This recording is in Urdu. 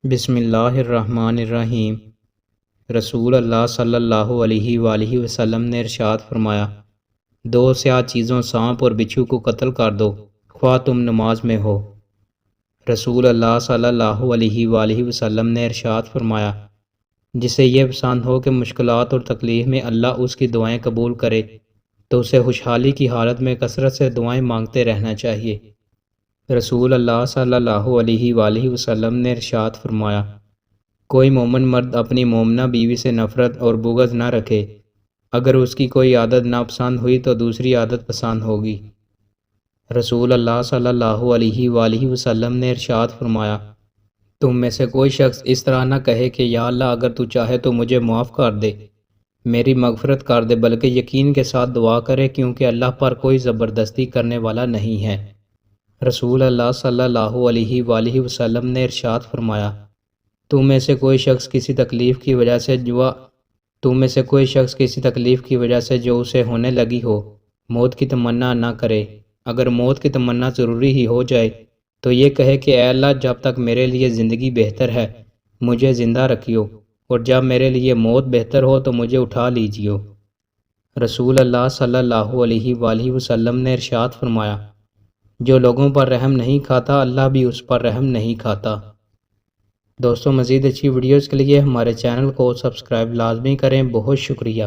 بسم اللہ الرحمن الرحیم۔ رسول اللہ صلی اللہ علیہ وآلہ وسلم نے ارشاد فرمایا، دو سیاہ چیزوں سانپ اور بچھو کو قتل کر دو، خواہ تم نماز میں ہو۔ رسول اللہ صلی اللہ علیہ وآلہ وسلم نے ارشاد فرمایا، جسے یہ پسند ہو کہ مشکلات اور تکلیف میں اللہ اس کی دعائیں قبول کرے تو اسے خوشحالی کی حالت میں کثرت سے دعائیں مانگتے رہنا چاہیے۔ رسول اللہ صلی اللہ علیہ وآلہ وسلم نے ارشاد فرمایا، کوئی مومن مرد اپنی مومنہ بیوی سے نفرت اور بغض نہ رکھے، اگر اس کی کوئی عادت ناپسند ہوئی تو دوسری عادت پسند ہوگی۔ رسول اللہ صلی اللہ علیہ وآلہ وسلم نے ارشاد فرمایا، تم میں سے کوئی شخص اس طرح نہ کہے کہ یا اللہ اگر تو چاہے تو مجھے معاف کر دے، میری مغفرت کر دے، بلکہ یقین کے ساتھ دعا کرے، کیونکہ اللہ پر کوئی زبردستی کرنے والا نہیں ہے۔ رسول اللہ صلی اللہ علیہ وآلہ وسلم نے ارشاد فرمایا، تم میں سے کوئی شخص کسی تکلیف کی وجہ سے جو اسے ہونے لگی ہو موت کی تمنا نہ کرے۔ اگر موت کی تمنا ضروری ہی ہو جائے تو یہ کہے کہ اے اللہ جب تک میرے لیے زندگی بہتر ہے مجھے زندہ رکھیو، اور جب میرے لیے موت بہتر ہو تو مجھے اٹھا لیجیو۔ رسول اللہ صلی اللہ علیہ وآلہ وسلم نے ارشاد فرمایا، جو لوگوں پر رحم نہیں کھاتا اللہ بھی اس پر رحم نہیں کھاتا۔ دوستوں، مزید اچھی ویڈیوز کے لیے ہمارے چینل کو سبسکرائب لازمی کریں۔ بہت شکریہ۔